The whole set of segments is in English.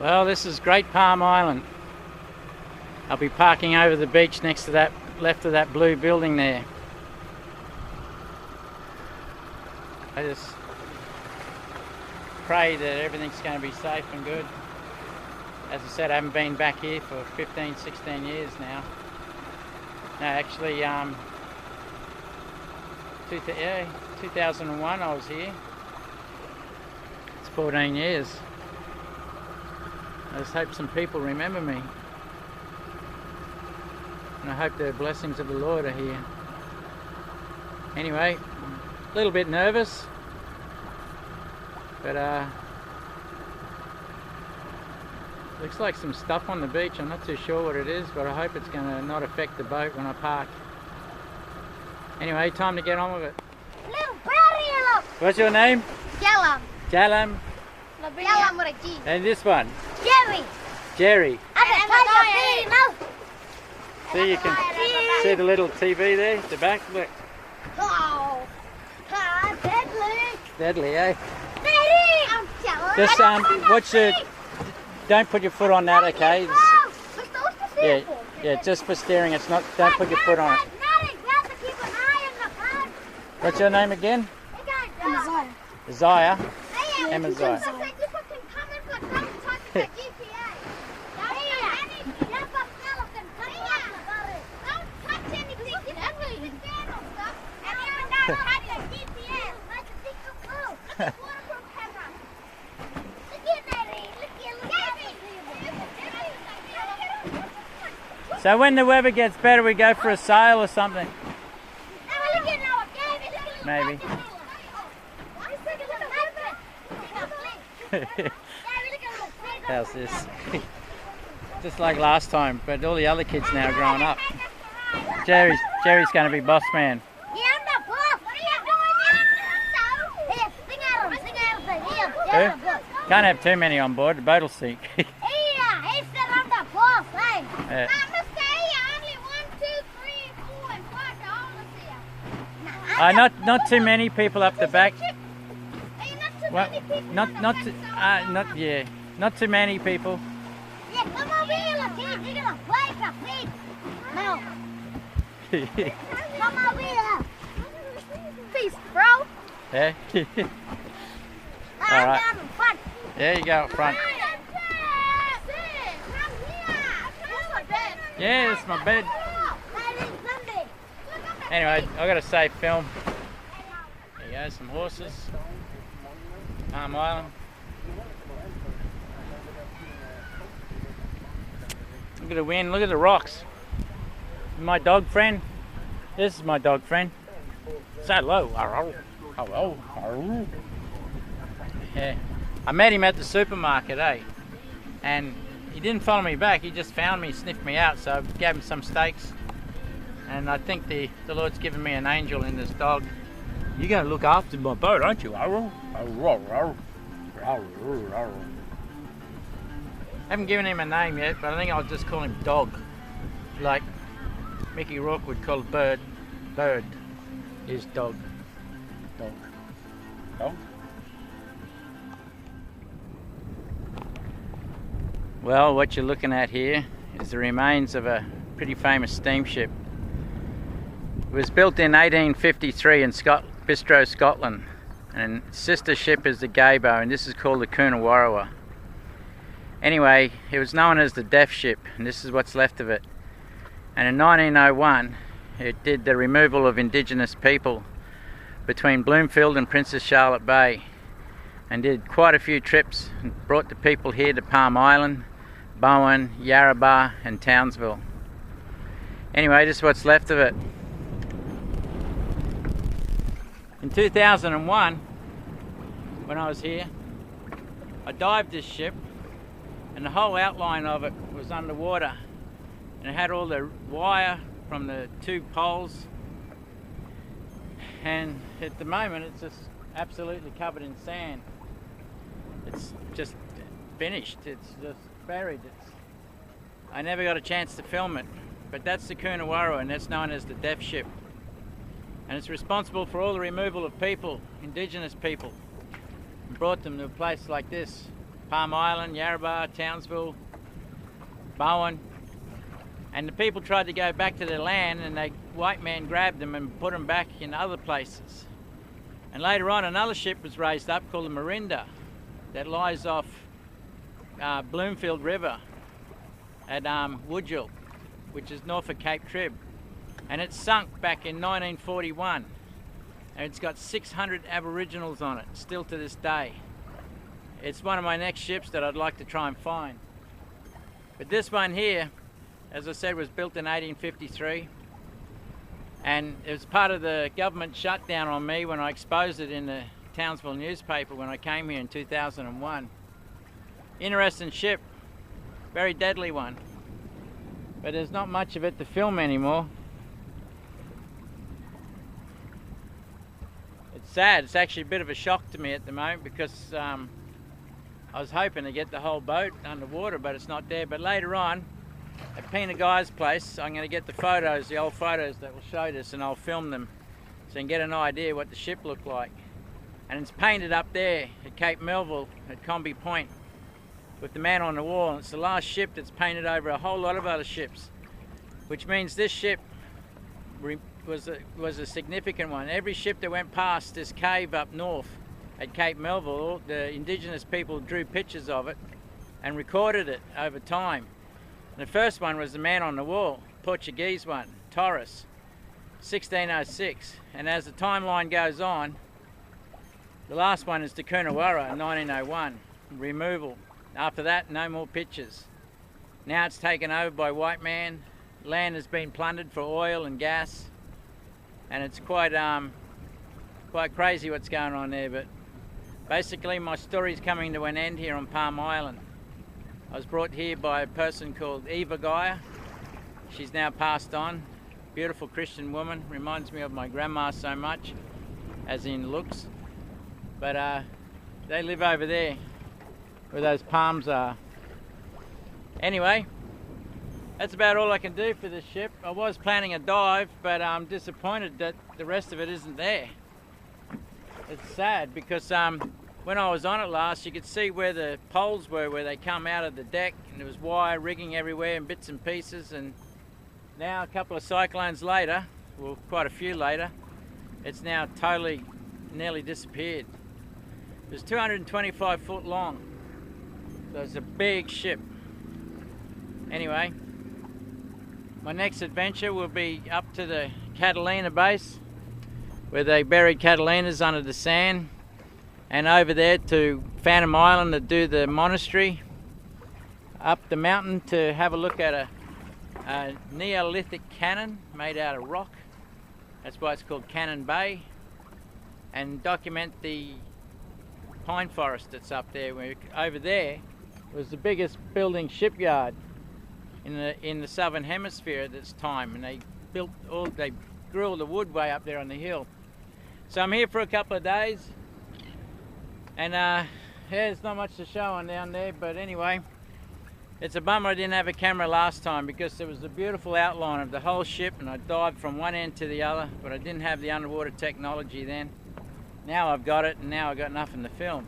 Well, this is Great Palm Island. I'll be parking over the beach next to that, left of that blue building there. I just pray that everything's going to be safe and good. As I said, I haven't been back here for 15, 16 years now. No, actually, 2001 I was here. It's 14 years. I just hope some people remember me. And I hope the blessings of the Lord are here. Anyway, a little bit nervous. But looks like some stuff on the beach. I'm not too sure what it is, but I hope it's going to not affect the boat when I park. Anyway, time to get on with it. What's your name? Jalam. Jalam. Jalam with a G. And this one? Jerry. Jerry. And See, you can see the little TV there at the back. Look. Oh, deadly. Deadly, eh? Daddy, I'm jealous. Just watch the. Don't put your foot on that, okay? Yeah, yeah, just for steering. It's not. Don't put your foot on it. What's your name again? Isaiah. Amaziah. So when the weather gets better, we go for a sail or something. Maybe. How's this? Just like last time, but all the other kids now are growing up. Jerry's going to be boss man. Can't have too many on board, the boat will sink. Not too many people up the back. Well, not too many people. Yeah, come over here, look, you're gonna play for me. No. Come over here. Peace, bro. Yeah. All right. There you go up front. Yeah, this is my bed. Anyway, I got a safe film. There you go, some horses. Palm Island. Look at the wind, look at the rocks. My dog friend. This is my dog friend. Say hello. Hello. Yeah. I met him at the supermarket, eh? And he didn't follow me back, he just found me, sniffed me out, so I gave him some steaks. And I think the Lord's given me an angel in this dog. You gotta look after my boat, aren't you? Haven't given him a name yet, but I think I'll just call him Dog. Like Mickey Rourke would call Bird. Bird is Dog. Dog. Dog? Well, what you're looking at here is the remains of a pretty famous steamship. It was built in 1853 in Bistro, Scotland, and its sister ship is the Gabo, and this is called the Koonawarra. Anyway, it was known as the Death Ship, and this is what's left of it. And in 1901, it did the removal of Indigenous people between Bloomfield and Princess Charlotte Bay, and did quite a few trips and brought the people here to Palm Island, Bowen, Yarrabah and Townsville. Anyway, this is what's left of it. In 2001, when I was here, I dived this ship, and the whole outline of it was underwater, and it had all the wire from the two poles, and at the moment it's just absolutely covered in sand. It's just finished, it's just buried. I never got a chance to film it, but that's the Koonawarra, and that's known as the Death Ship, and it's responsible for all the removal of people, Indigenous people, and brought them to a place like this. Palm Island, Yarrabah, Townsville, Bowen. And the people tried to go back to their land, and the white man grabbed them and put them back in other places. And later on, another ship was raised up called the Marinda that lies off Bloomfield River at Woodgill, which is north of Cape Trib. And it sunk back in 1941. And it's got 600 Aboriginals on it, still to this day. It's one of my next ships that I'd like to try and find. But this one here, as I said, was built in 1853, and it was part of the government shutdown on me when I exposed it in the Townsville newspaper when I came here in 2001. Interesting ship, very deadly one, but there's not much of it to film anymore. It's sad, it's actually a bit of a shock to me at the moment because I was hoping to get the whole boat underwater, but it's not there. But later on, at Pina Guy's place, I'm going to get the photos, the old photos that will show this, and I'll film them so you can get an idea what the ship looked like. And it's painted up there at Cape Melville at Comby Point with the man on the wall, and it's the last ship that's painted over a whole lot of other ships, which means this ship was a significant one. Every ship that went past this cave up north at Cape Melville, the Indigenous people drew pictures of it and recorded it over time. And the first one was the man on the wall, Portuguese one, Torres, 1606. And as the timeline goes on, the last one is the Koonawarra in 1901, removal. After that, no more pictures. Now it's taken over by white man. Land has been plundered for oil and gas, and it's quite crazy what's going on there. But basically, my story's coming to an end here on Palm Island. I was brought here by a person called Eva Geyer. She's now passed on. Beautiful Christian woman, reminds me of my grandma so much, as in looks. But they live over there where those palms are. Anyway, that's about all I can do for this ship. I was planning a dive, but I'm disappointed that the rest of it isn't there. It's sad because when I was on it last, you could see where the poles were, where they come out of the deck, and there was wire rigging everywhere and bits and pieces. And now, a couple of cyclones later, well, quite a few later, it's now totally, nearly disappeared. It was 225 foot long, so it's a big ship. Anyway, my next adventure will be up to the Catalina base, where they buried Catalinas under the sand, and over there to Phantom Island to do the monastery, up the mountain to have a look at a Neolithic cannon made out of rock. That's why it's called Cannon Bay, and document the pine forest that's up there. Over there was the biggest building shipyard in the southern hemisphere at this time, and they grew all the wood way up there on the hill. So I'm here for a couple of days. And yeah, there's not much to show on down there, but anyway, it's a bummer I didn't have a camera last time because there was a beautiful outline of the whole ship, and I dived from one end to the other, but I didn't have the underwater technology then. Now I've got it, and now I've got nothing to film.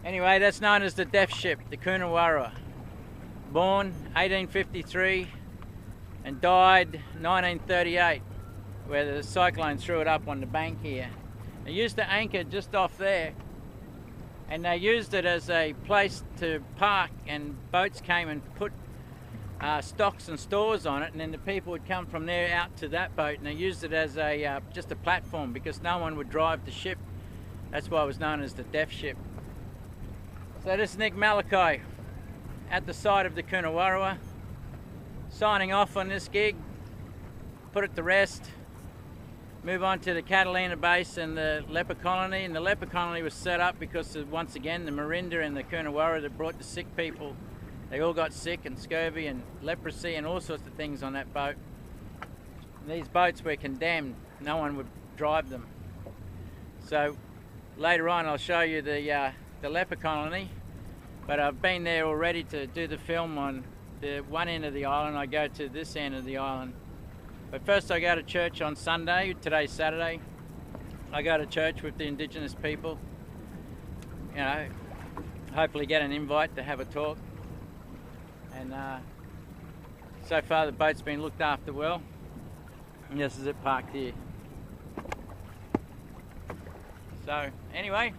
Anyway, that's known as the Death Ship, the Koonawarra. Born 1853 and died 1938, where the cyclone threw it up on the bank here. They used to anchor just off there, and they used it as a place to park, and boats came and put stocks and stores on it, and then the people would come from there out to that boat, and they used it as a just a platform because no one would drive the ship. That's why it was known as the Death Ship. So this is Nick Malachi at the side of the Koonawarra, signing off on this gig. Put it to rest. Move on to the Catalina base and the leper colony. And the leper colony was set up because of, once again, the Marinda and the Koonawarra that brought the sick people. They all got sick, and scurvy and leprosy and all sorts of things on that boat. And these boats were condemned. No one would drive them. So later on I'll show you the leper colony. But I've been there already to do the film on the one end of the island. I go to this end of the island. But first I go to church on Sunday. Today's Saturday. I go to church with the Indigenous people. You know, hopefully get an invite to have a talk. And so far the boat's been looked after well. And this is it parked here. So anyway,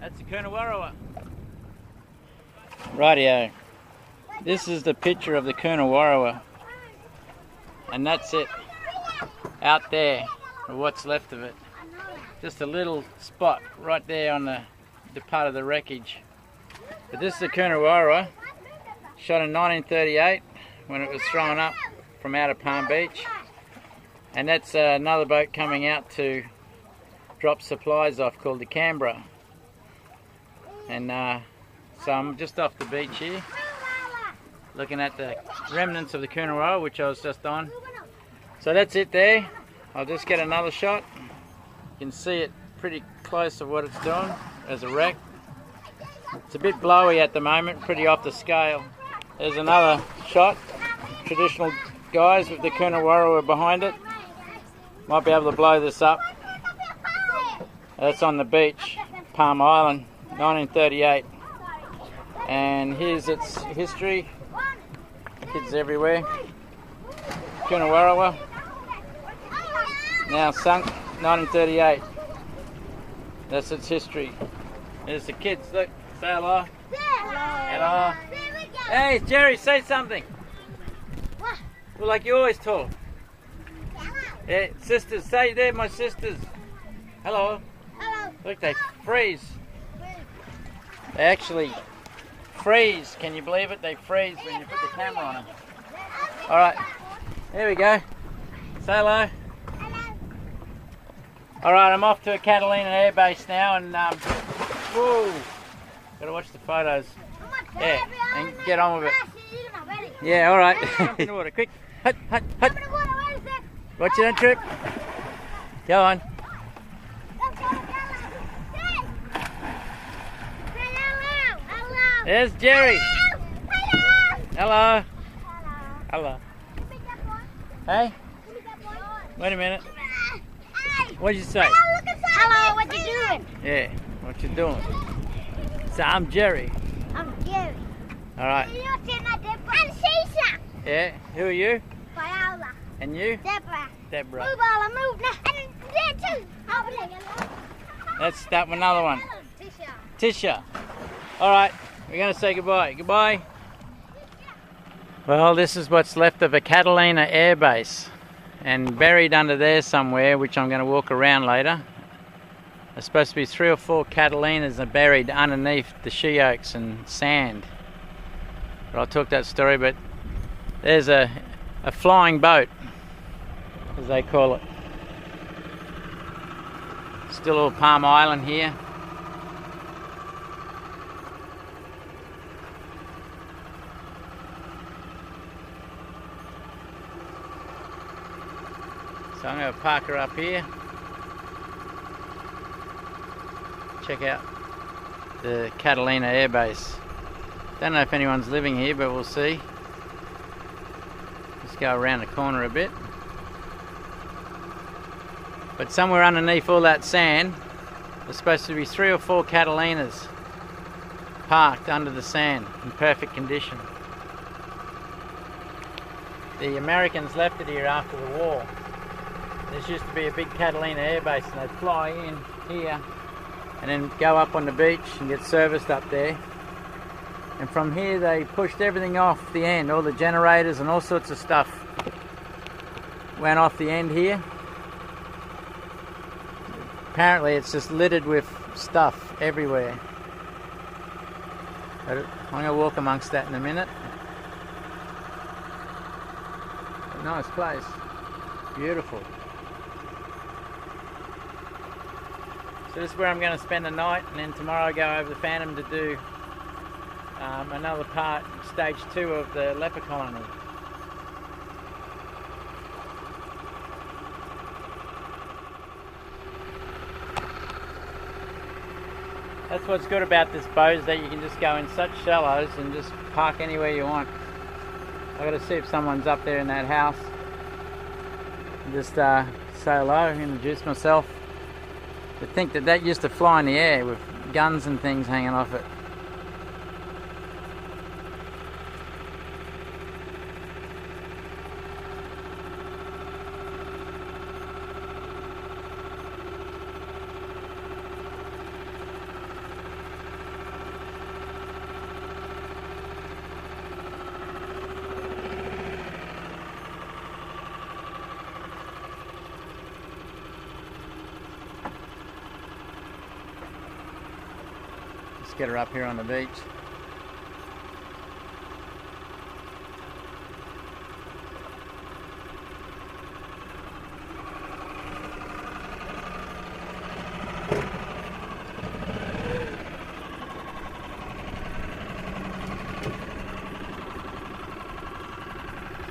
that's the Koonawarra. Rightio. This is the picture of the Koonawarra. And that's it. Out there, or what's left of it. Just a little spot right there on the part of the wreckage. But this is the Koonawarra, shot in 1938 when it was thrown up from out of Palm Beach. And that's another boat coming out to drop supplies off called the Canberra. And so I'm just off the beach here, looking at the remnants of the Koonawarra, which I was just on. So that's it there. I'll just get another shot. You can see it pretty close of what it's doing as a wreck. It's a bit blowy at the moment, pretty off the scale. There's another shot. Traditional guys with the Koonawarra behind it. Might be able to blow this up. That's on the beach, Palm Island, 1938. And here's its history. Kids everywhere. Koonawarra. Now sunk, 1938. That's its history. There's the kids, look, say hello. Hello. Hey Jerry, say something. Well, like you always talk. Yeah, sisters, say they're my sisters. Hello. Hello. Look, they freeze. They actually freeze, can you believe it? They freeze when you put the camera on them. Alright, there we go. Say hello. Alright, I'm off to a Catalina air base now and whoa, gotta watch the photos. Yeah, and get on with it. Yeah, alright. Jump in the water, quick. Hut, hut, hut. Watch it on trip. Go on. There's Jerry. Hello. Hello. Hey? Wait a minute. What did you say? Hello, what you doing? Yeah, what you doing? So I'm Jerry. I'm Jerry. Alright. I'm Caesar. Yeah, who are you? Viola. And you? Deborah. Deborah. Move, Viola, move now. And there too. Over there. That's that one, another one. Tisha. Tisha. Alright, we're going to say goodbye. Goodbye. Well, this is what's left of a Catalina air base. And buried under there somewhere, which I'm going to walk around later, there's supposed to be 3 or 4 Catalinas are buried underneath the she oaks and sand. But I'll talk that story, but there's a flying boat, as they call it. Still all Palm Island here. So I'm going to park her up here. Check out the Catalina air base. Don't know if anyone's living here, but we'll see. Let's go around the corner a bit. But somewhere underneath all that sand, there's supposed to be 3 or 4 Catalinas parked under the sand in perfect condition. The Americans left it here after the war. This used to be a big Catalina air base, and they'd fly in here and then go up on the beach and get serviced up there. And from here they pushed everything off the end, all the generators and all sorts of stuff went off the end here. Apparently it's just littered with stuff everywhere. But I'm going to walk amongst that in a minute. A nice place, beautiful. So this is where I'm going to spend the night, and then tomorrow I go over the Phantom to do another part, stage 2 of the leper colony. That's what's good about this boat, is that you can just go in such shallows and just park anywhere you want. I've got to see if someone's up there in that house. Just say hello, introduce myself. To think that that used to fly in the air with guns and things hanging off it. Let's get her up here on the beach.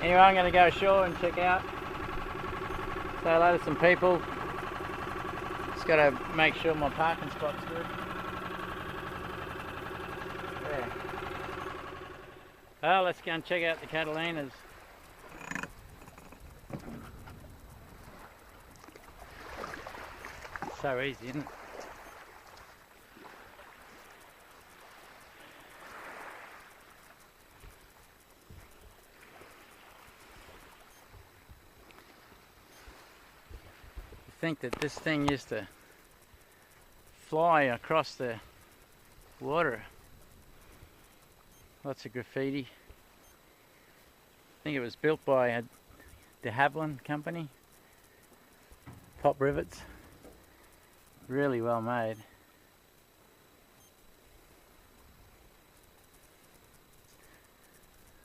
Anyway, I'm going to go ashore and check out. Say hello to some people. Just got to make sure my parking spot's good. Yeah. Well, let's go and check out the Catalinas. It's so easy, isn't it? Think that this thing used to fly across the water. Lots of graffiti. I think it was built by a de Havilland company. Top rivets. Really well made.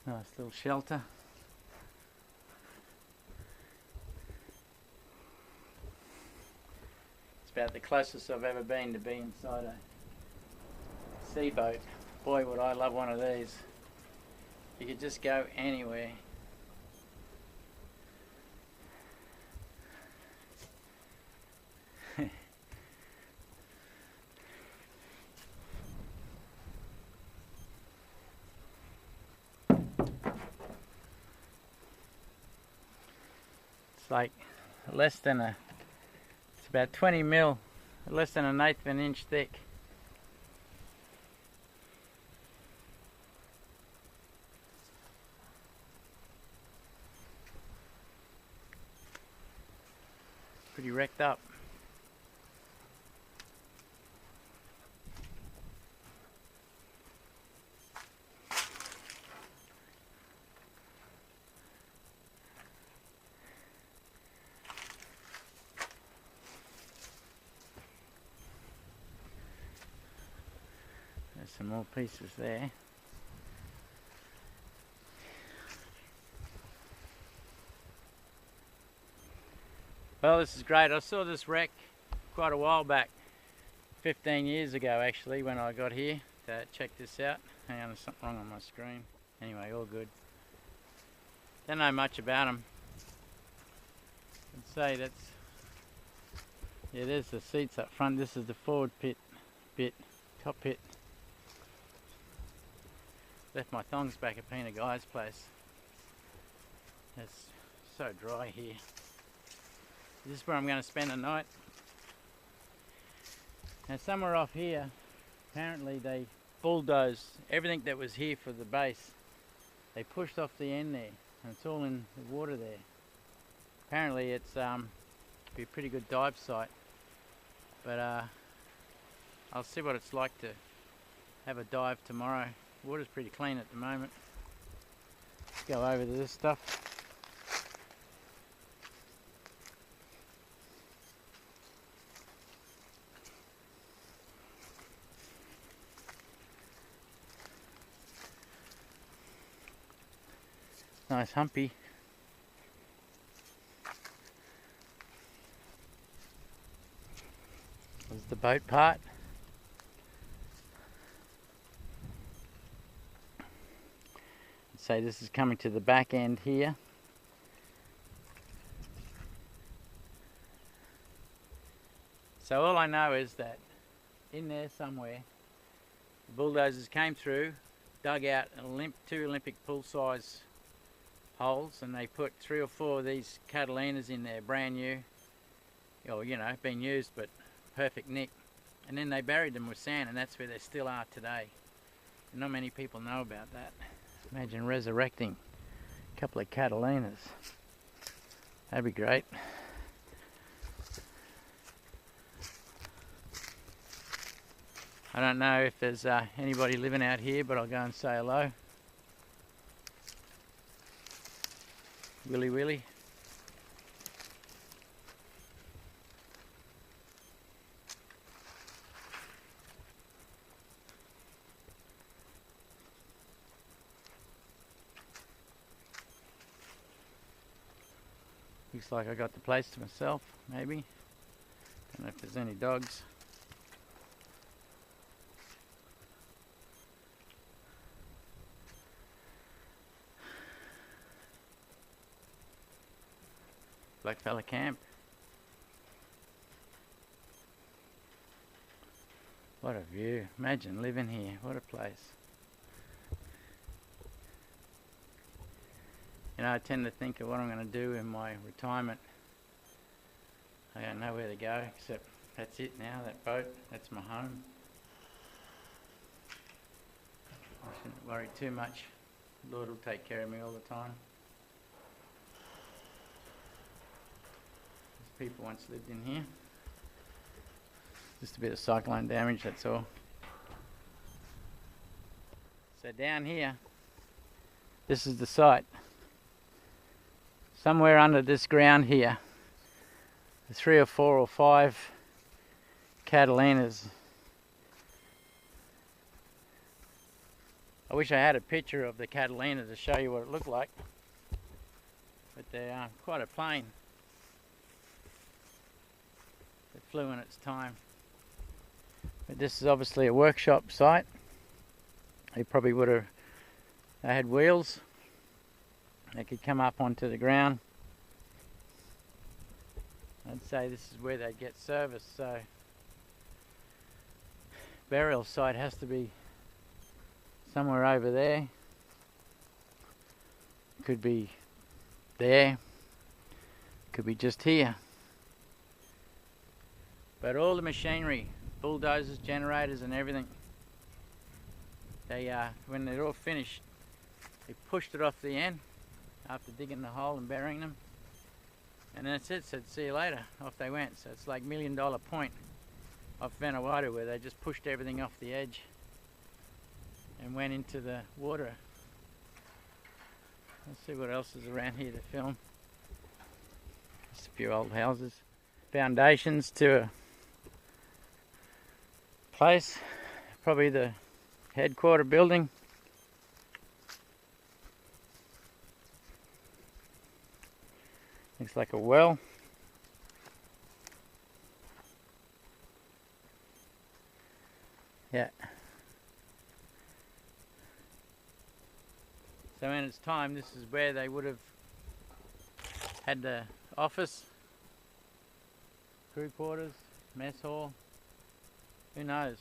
Nice little shelter. About the closest I've ever been to be inside a seaboat. Boy, would I love one of these. You could just go anywhere. It's like less than a about 20 mil, less than 1/8 of an inch thick. Pretty wrecked up. There's some more pieces there. Well, this is great. I saw this wreck quite a while back, 15 years ago actually, when I got here to check this out. Hang on, there's something wrong on my screen. Anyway, all good. Don't know much about them. I'd say that's, yeah, there's the seats up front. This is the forward bit, top pit. Left my thongs back at Pina Guy's place. It's so dry here. This is where I'm going to spend the night. Now somewhere off here, apparently they bulldozed everything that was here for the base. They pushed off the end there, and it's all in the water there. Apparently it's be a pretty good dive site, but I'll see what it's like to have a dive tomorrow. Water's pretty clean at the moment. Let's go over to this stuff. Nice humpy. There's the boat part. Say this is coming to the back end here. So all I know is that in there somewhere the bulldozers came through, dug out two Olympic pool size holes, and they put 3 or 4 of these Catalinas in there, brand new, or you know, been used but perfect nick, and then they buried them with sand, and that's where they still are today. And not many people know about that. Imagine resurrecting a couple of Catalinas. That'd be great. I don't know if there's anybody living out here, but I'll go and say hello. Willy Willy. Looks like I got the place to myself, maybe. Don't know if there's any dogs. Blackfella Camp. What a view. Imagine living here. What a place. You know, I tend to think of what I'm going to do in my retirement. I don't know where to go, except that's it now, that boat. That's my home. I shouldn't worry too much. Lord will take care of me all the time. People once lived in here. Just a bit of cyclone damage, that's all. So down here, this is the site. Somewhere under this ground here, 3 or 4 or 5 Catalinas. I wish I had a picture of the Catalina to show you what it looked like, but they are quite a plane. It flew in its time. But this is obviously a workshop site. They probably would have, they had wheels. They could come up onto the ground. I'd say this is where they'd get service, so burial site has to be somewhere over there. Could be there. Could be just here. But all the machinery, bulldozers, generators and everything, they when they're all finished, they pushed it off the end after digging the hole and burying them. And that's it, said see you later, off they went. So it's like $1 Million Point off Vanuatu, where they just pushed everything off the edge and went into the water. Let's see what else is around here to film. Just a few old houses. Foundations to a place, probably the headquarter building. Looks like a well. Yeah. So in its time, this is where they would have had the office, crew quarters, mess hall. Who knows?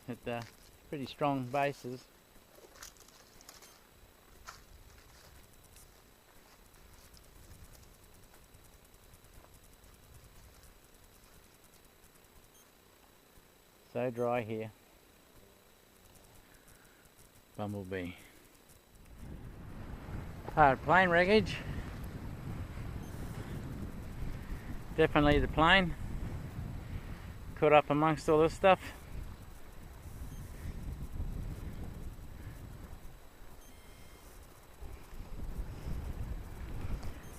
But pretty strong bases. So dry here. Bumblebee. Hard plane wreckage. Definitely the plane. Caught up amongst all this stuff.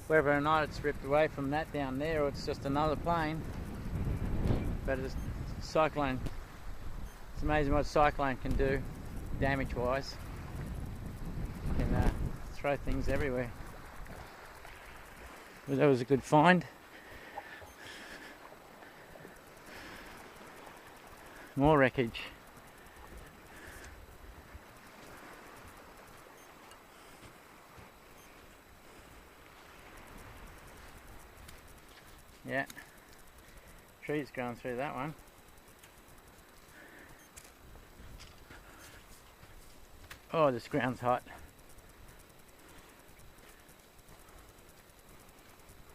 Whether or not it's ripped away from that down there or it's just another plane. But it's cyclone. It's amazing what cyclone can do damage wise. It can throw things everywhere. But that was a good find. More wreckage. Yeah, trees growing through that one. Oh, this ground's hot.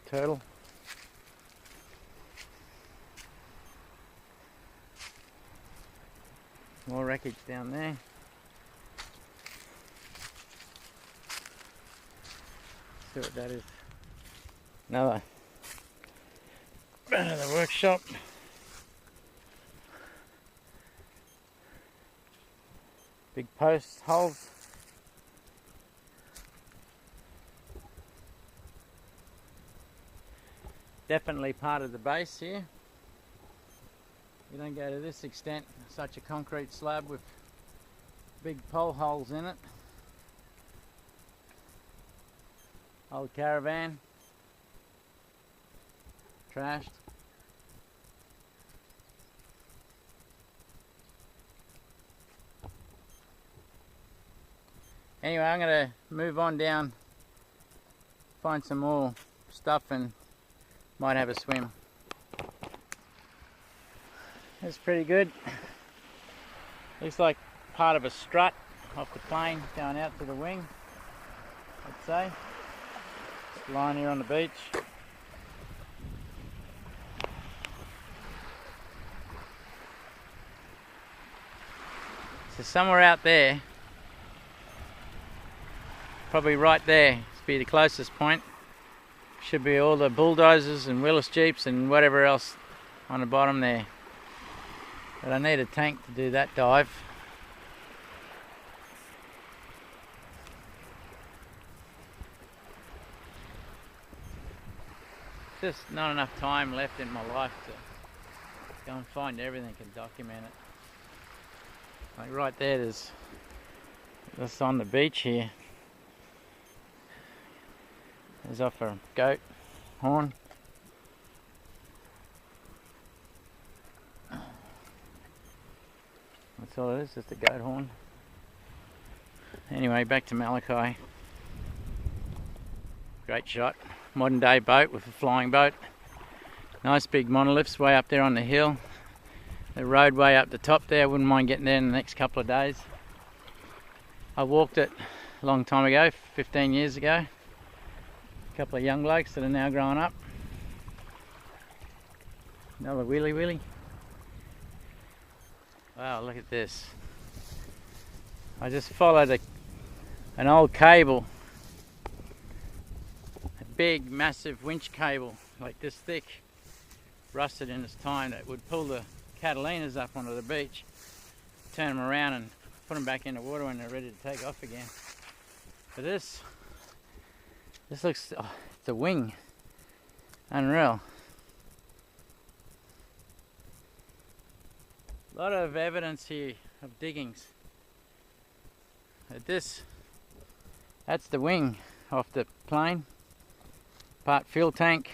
Turtle. More wreckage down there. See what that is. Another workshop. Big post holes. Definitely part of the base here. You don't go to this extent, such a concrete slab with big pole holes in it. Old caravan. Trashed. Anyway, I'm going to move on down, find some more stuff and might have a swim. That's pretty good. Looks like part of a strut off the plane going out to the wing, I'd say. Just lying here on the beach. So somewhere out there, probably right there, to be the closest point, should be all the bulldozers and Willis Jeeps and whatever else on the bottom there. But I need a tank to do that dive. Just not enough time left in my life to go and find everything and document it. Like right there, there's just on the beach here. There's off a goat horn. That's all it is, just a goat horn. Anyway, back to Malachi. Great shot. Modern day boat with a flying boat. Nice big monoliths way up there on the hill. The roadway up the top there, I wouldn't mind getting there in the next couple of days. I walked it a long time ago, 15 years ago. A couple of young blokes that are now growing up. Another wheelie wheelie. Wow, look at this. I just followed an old cable. A big, massive winch cable, like this thick, rusted in its time, that would pull the Catalinas up onto the beach, turn them around and put them back in the water when they're ready to take off again. But this looks, oh, it's a wing. Unreal. A lot of evidence here of diggings. That's the wing off the plane. Part fuel tank.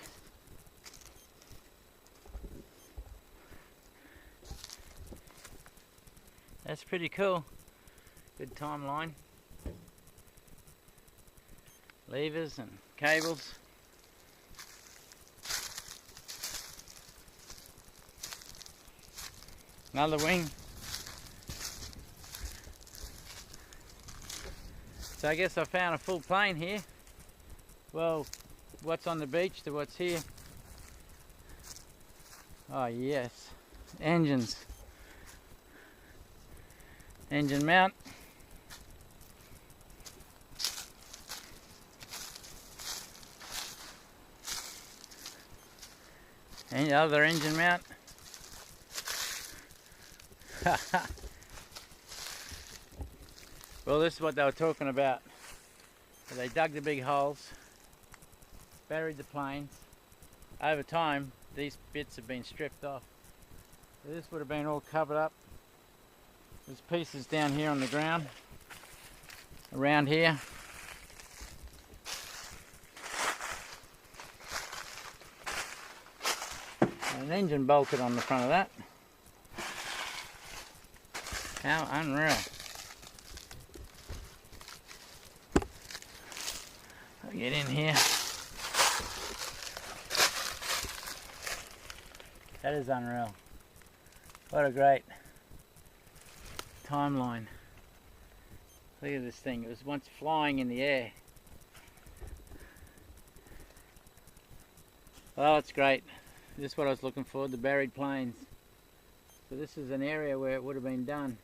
That's pretty cool. Good timeline. Levers and cables. Another wing. So I guess I found a full plane here. Well, what's on the beach to what's here. Oh yes, engines. Engine mount. Any other engine mount. Well, this is what they were talking about. They dug the big holes, buried the planes. Over time, these bits have been stripped off. So this would have been all covered up. There's pieces down here on the ground, around here. And an engine bolted on the front of that. How unreal. I'll get in here. That is unreal. What a great timeline. Look at this thing. It was once flying in the air. Well, it's great. This is what I was looking for, the buried planes. So this is an area where it would have been done.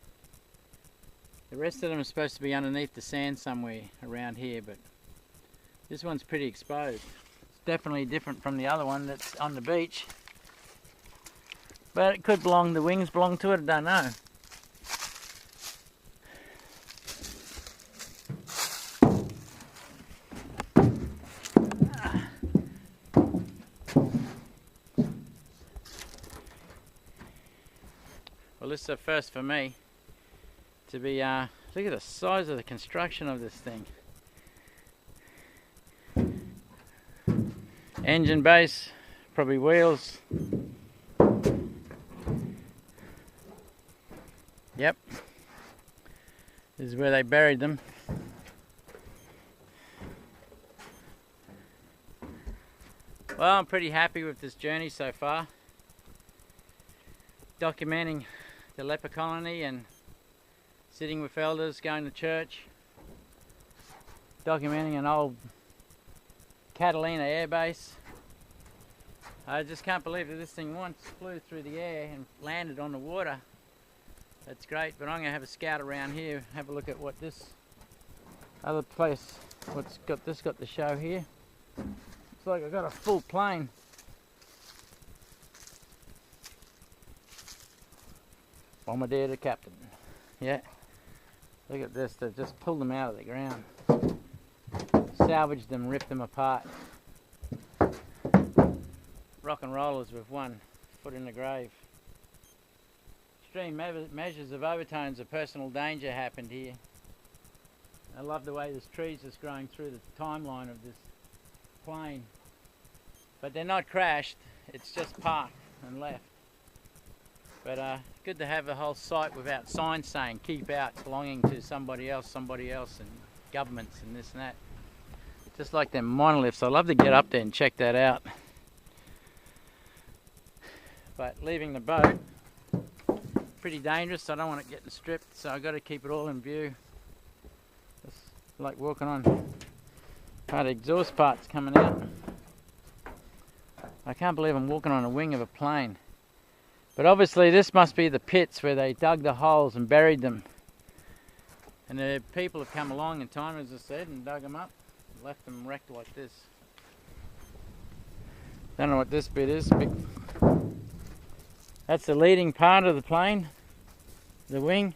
The rest of them are supposed to be underneath the sand somewhere around here, but this one's pretty exposed. It's definitely different from the other one that's on the beach. But it could belong, the wings belong to it, I don't know. Well, this is a first for me to be, look at the size of the construction of this thing. Engine base, probably wheels. Yep, this is where they buried them. Well, I'm pretty happy with this journey so far. Documenting the leper colony and sitting with elders, going to church. Documenting an old Catalina air base. I just can't believe that this thing once flew through the air and landed on the water. That's great, but I'm going to have a scout around here, have a look at what this other place, what's got this got to show here. Looks like I've got a full plane. Bombardier the captain. Yeah. Look at this, they've just pulled them out of the ground. Salvaged them, ripped them apart. Rock and rollers with one foot in the grave. Extreme measures of overtones of personal danger happened here. I love the way this tree's just growing through the timeline of this plane. But they're not crashed, it's just parked and left. But good to have the whole site without signs saying keep out, belonging to somebody else, and governments and this and that. Just like them monoliths, I'd love to get up there and check that out. But leaving the boat, pretty dangerous, I don't want it getting stripped, so I've got to keep it all in view. It's like walking on part of the exhaust parts coming out. I can't believe I'm walking on a wing of a plane. But obviously this must be the pits where they dug the holes and buried them. And the people have come along in time, as I said, and dug them up, and left them wrecked like this. Don't know what this bit is. That's the leading part of the plane, the wing.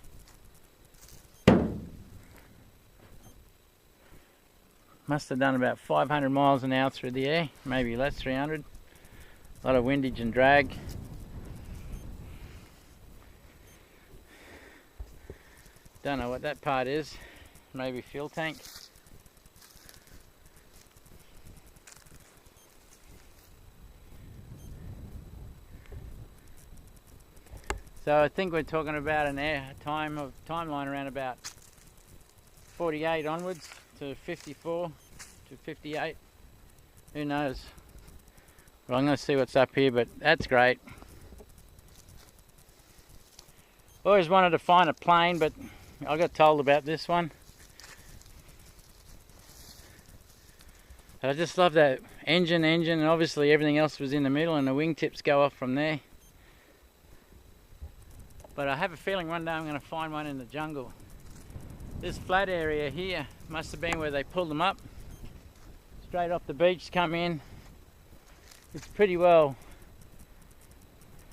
Must have done about 500 miles an hour through the air, maybe less, 300. A lot of windage and drag. Don't know what that part is, maybe fuel tank. So I think we're talking about an timeline around about 48 onwards to 54 to 58. Who knows? Well, I'm going to see what's up here, but that's great. Always wanted to find a plane, but I got told about this one. I just love that engine, and obviously everything else was in the middle, and the wingtips go off from there. But I have a feeling one day I'm going to find one in the jungle. This flat area here must have been where they pulled them up. Straight off the beach, come in. It's pretty well,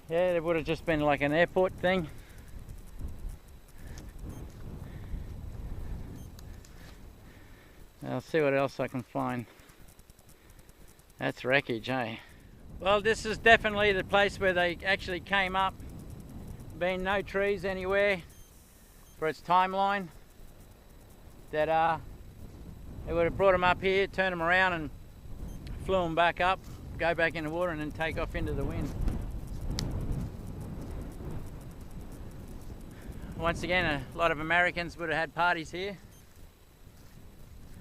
yeah, it would have just been like an airport thing. I'll see what else I can find. That's wreckage, eh? Well, this is definitely the place where they actually came up. Been no trees anywhere for its timeline. That they would have brought them up here, turned them around and flew them back up, go back in the water and then take off into the wind. Once again, a lot of Americans would have had parties here.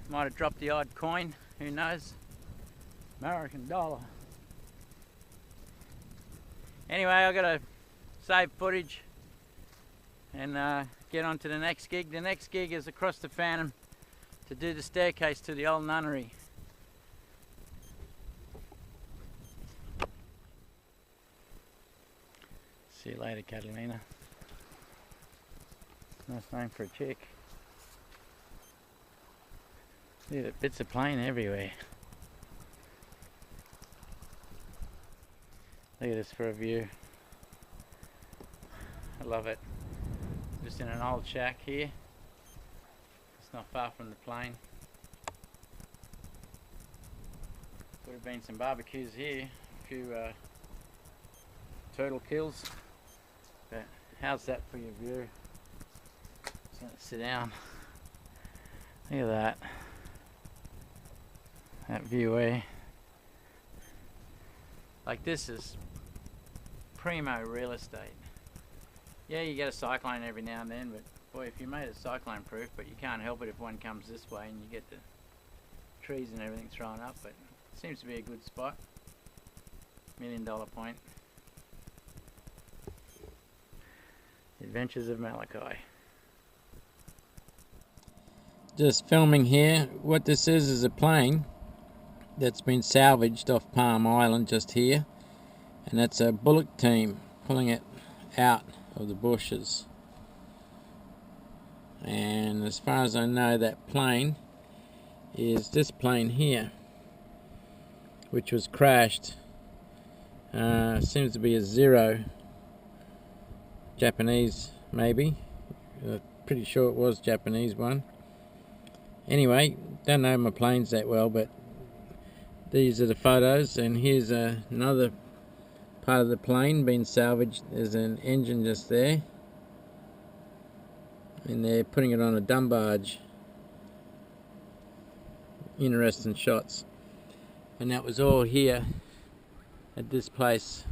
Might have dropped the odd coin, who knows? American dollar. Anyway, I've got to save footage and get on to the next gig. The next gig is across the Phantom to do the staircase to the old nunnery. See you later, Catalina. Nice name for a chick. Look at the bits of plane everywhere. Look at this for a view. I love it. Just in an old shack here. It's not far from the plane. Would have been some barbecues here. A few turtle kills. But how's that for your view? Just gonna sit down. Look at that. That view, eh? Like, this is primo real estate. Yeah, you get a cyclone every now and then, but boy, if you made it cyclone proof, but you can't help it if one comes this way and you get the trees and everything thrown up, but it seems to be a good spot. $1 million point. Adventures of Malachi. Just filming here. What this is a plane that's been salvaged off Palm Island just here, and that's a bullock team pulling it out of the bushes. And as far as I know, that plane is this plane here, which was crashed. Seems to be a Zero, Japanese maybe. Pretty sure it was Japanese one. Anyway, don't know my planes that well, but these are the photos, and here's another part of the plane being salvaged. There's an engine just there, and they're putting it on a dumb barge. Interesting shots. And that was all here at this place.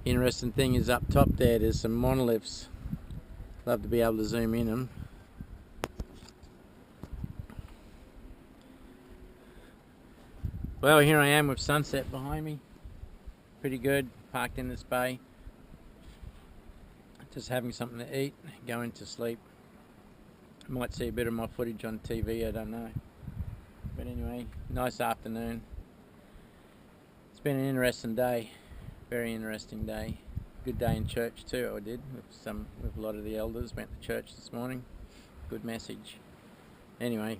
Interesting thing is up top there's some monoliths. Love to be able to zoom in them. Well, here I am with sunset behind me. Pretty good, parked in this bay. Just having something to eat, going to sleep. Might see a bit of my footage on TV, I don't know. But anyway, nice afternoon. It's been an interesting day, very interesting day. Good day in church too, I did, with a lot of the elders. Went to church this morning. Good message. Anyway,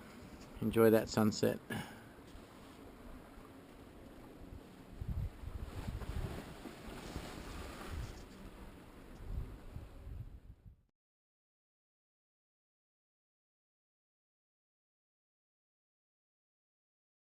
enjoy that sunset.